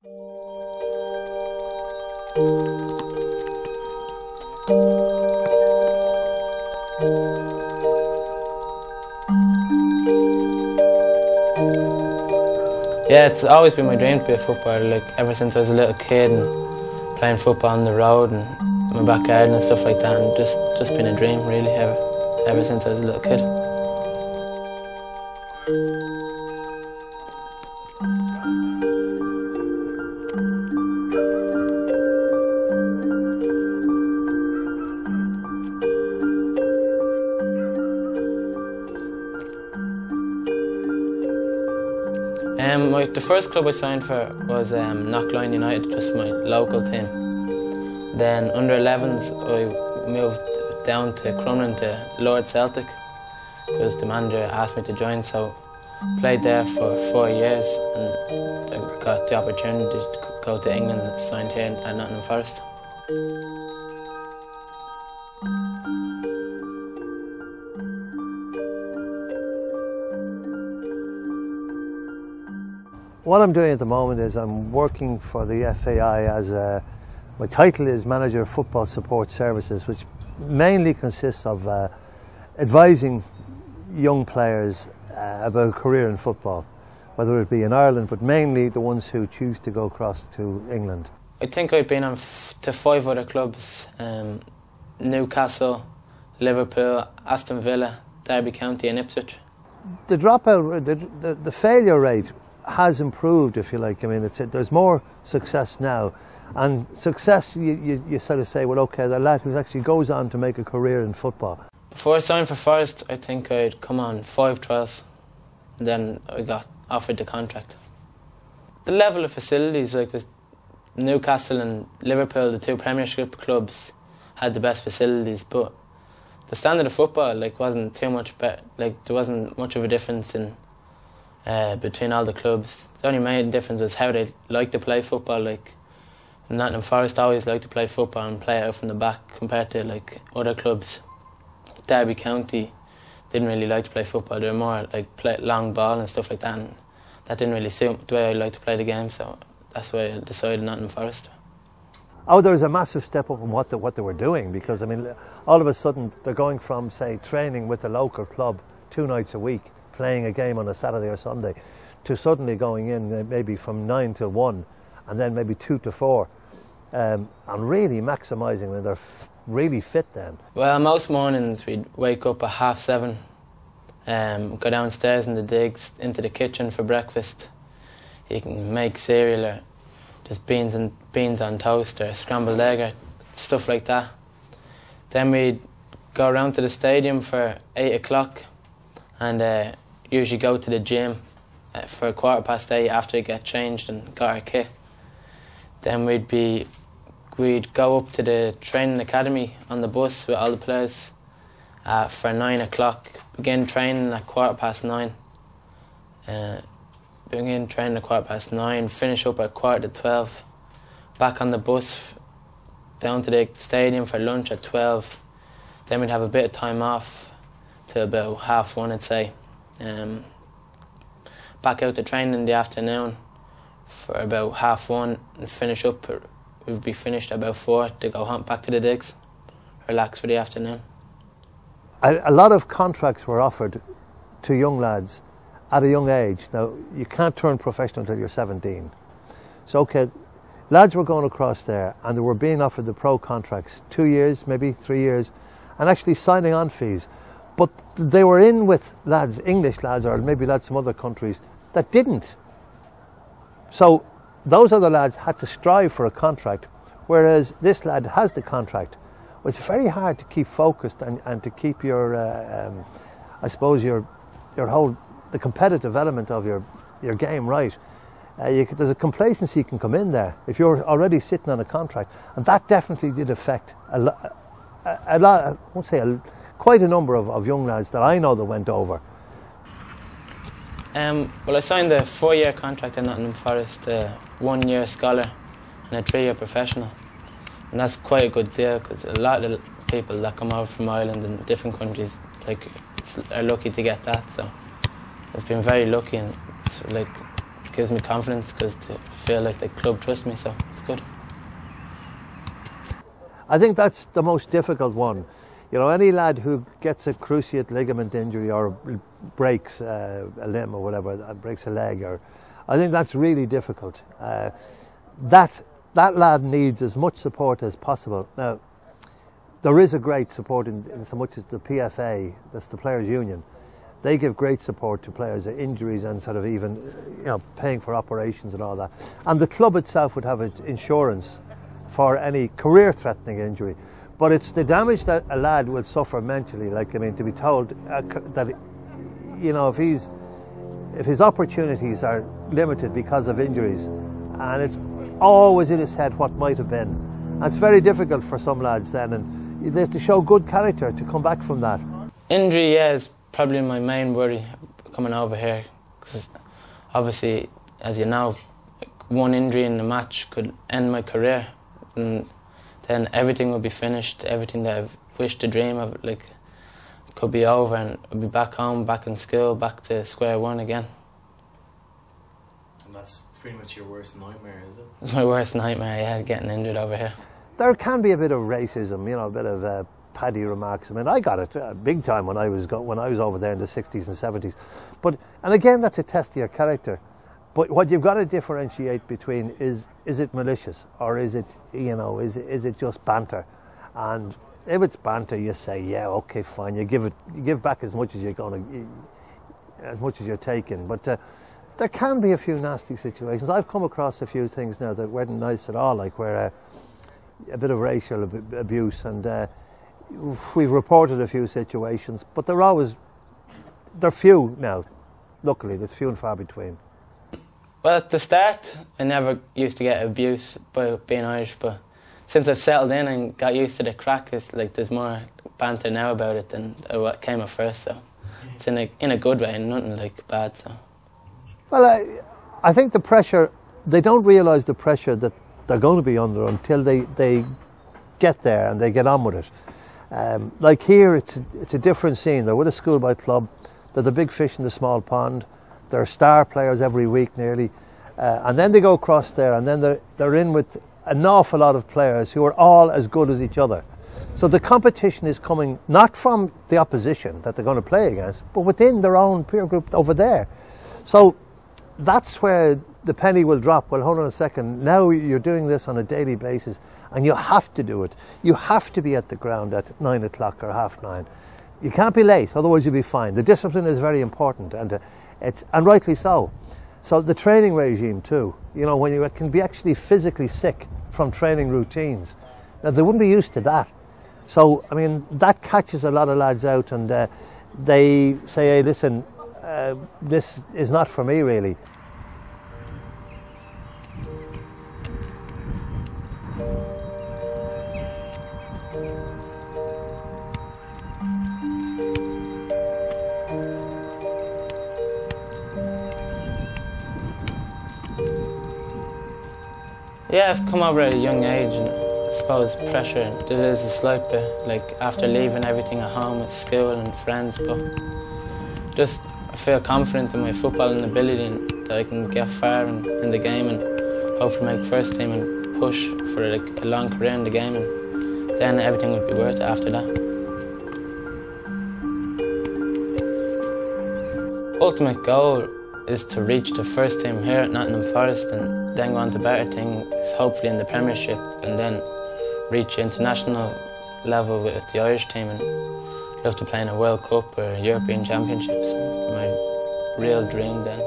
Yeah, it's always been my dream to be a footballer, like ever since I was a little kid and playing football on the road and my back garden and stuff like that, and just been a dream really ever since I was a little kid. The first club I signed for was Knockline United, just my local team. Then under 11s I moved down to Crumlin to Lord Celtic because the manager asked me to join, so played there for 4 years and I got the opportunity to go to England and signed here at Nottingham Forest. What I'm doing at the moment is I'm working for the FAI as my title is Manager of Football Support Services, which mainly consists of advising young players about a career in football, whether it be in Ireland, but mainly the ones who choose to go across to England. I think I've been on to 5 other clubs, Newcastle, Liverpool, Aston Villa, Derby County and Ipswich. The dropout, the failure rate has improved, if you like. I mean, there's more success now, and success you sort of say, well, okay, the lad who actually goes on to make a career in football. Before I signed for Forest, I think I'd come on 5 trials, and then I got offered the contract. The level of facilities, like with Newcastle and Liverpool, the 2 Premiership clubs, had the best facilities, but the standard of football wasn't too much better. Like, there wasn't much of a difference in between all the clubs. The only main difference was how they like to play football. Like Nottingham Forest always like to play football and play out from the back compared to like other clubs. Derby County didn't really like to play football. They were more like play long ball and stuff like that, and that didn't really suit the way I like to play the game, so that's why I decided Nottingham Forest. Oh, there was a massive step up in what they were doing, because I mean, all of a sudden they're going from, say, training with the local club 2 nights a week, playing a game on a Saturday or Sunday, to suddenly going in maybe from 9 till 1 and then maybe 2 to 4 and really maximising when they're really fit then. Well, most mornings we'd wake up at 7:30, go downstairs in the digs into the kitchen for breakfast. You can make cereal or just beans on toast or scrambled egg or stuff like that. Then we'd go around to the stadium for 8 o'clock and usually go to the gym for 8:15 after we get changed and got our kit. Then we'd go up to the training academy on the bus with all the players for 9 o'clock. Begin training at 9:15. Begin training at 9:15. Finish up at 11:45. Back on the bus down to the stadium for lunch at 12. Then we'd have a bit of time off to about 1:30, I'd say. Back out to training in the afternoon for about 1:30 and finish up. We'd be finished at about 4 to go home back to the digs, relax for the afternoon. A lot of contracts were offered to young lads at a young age. Now, you can't turn professional until you're 17. So, okay, lads were going across there and they were being offered the pro contracts, 2 years, maybe 3 years, and actually signing on fees. But they were in with lads, English lads, or maybe lads from other countries, that didn't. So those other lads had to strive for a contract, whereas this lad has the contract. Well, it's very hard to keep focused and to keep your, I suppose, the competitive element of your game right. There's a complacency can come in there if you're already sitting on a contract, and that definitely did affect a lot. I won't say quite a number of young lads that I know that went over. Well, I signed a 4-year contract in Nottingham Forest, a 1-year scholar and a 3-year professional. And that's quite a good deal, because a lot of people that come over from Ireland and different countries are lucky to get that. So I've been very lucky, and it's gives me confidence because to feel like the club trusts me, so it's good. I think that's the most difficult one. You know, any lad who gets a cruciate ligament injury or breaks a limb or whatever, breaks a leg, or I think that's really difficult. That lad needs as much support as possible. Now, there is a great support in so much as the PFA, that's the Players' Union. They give great support to players' injuries and sort of even, you know, paying for operations and all that. And the club itself would have insurance for any career-threatening injury. But it's the damage that a lad will suffer mentally. Like, I mean, to be told that, you know, if his opportunities are limited because of injuries, and it's always in his head what might have been. And it's very difficult for some lads then, and they have to show good character to come back from that. Injury, yeah, is probably my main worry coming over here, because obviously, as you know, one injury in the match could end my career, and then everything would be finished. Everything that I've wished to dream of, like, could be over, and I'd be back home, back in school, back to square one again. And that's pretty much your worst nightmare, is it? It's my worst nightmare, yeah, getting injured over here. There can be a bit of racism, you know, a bit of paddy remarks. I mean, I got it big time when I was over there in the 60s and 70s. And again, that's a test of your character. But what you've got to differentiate between is it malicious, or is it, you know, is it just banter? And if it's banter, you say, yeah, okay, fine. You give back as much as as much as you're taking. But there can be a few nasty situations. I've come across a few things now that weren't nice at all, like where a bit of racial abuse, and we've reported a few situations, but they're few now. Luckily, there's few and far between. Well, at the start, I never used to get abuse by being Irish, but since I've settled in and got used to the crack, it's like there's more banter now about it than what came at first. So it's in a good way, and nothing like bad. So. Well, I think the pressure, they don't realise the pressure that they're going to be under until they get there and they get on with it. Like here, it's a different scene. They're with a schoolboy club. They're the big fish in the small pond. They're star players every week nearly. And then they go across there, and then they're in with an awful lot of players who are all as good as each other. So the competition is coming not from the opposition that they're going to play against, but within their own peer group over there. So that's where the penny will drop. Well, hold on a second. Now you're doing this on a daily basis, and you have to do it. You have to be at the ground at 9 o'clock or 9:30. You can't be late, otherwise you'll be fine. The discipline is very important, and rightly so. So the training regime too. You know, when you can be actually physically sick from training routines. Now they wouldn't be used to that. So I mean, that catches a lot of lads out, and they say, "Hey, listen, this is not for me, really." Yeah, I've come over at a young age, and I suppose pressure, there is a slight bit, like after leaving everything at home with school and friends, but just I feel confident in my footballing ability and that I can get far in the game and hopefully make first team and push for like a long career in the game, and then everything would be worth it after that. Ultimate goal is to reach the first team here at Nottingham Forest, and then go on to better things, hopefully in the Premiership, and then reach international level with the Irish team, and love to play in a World Cup or European Championships. My real dream then.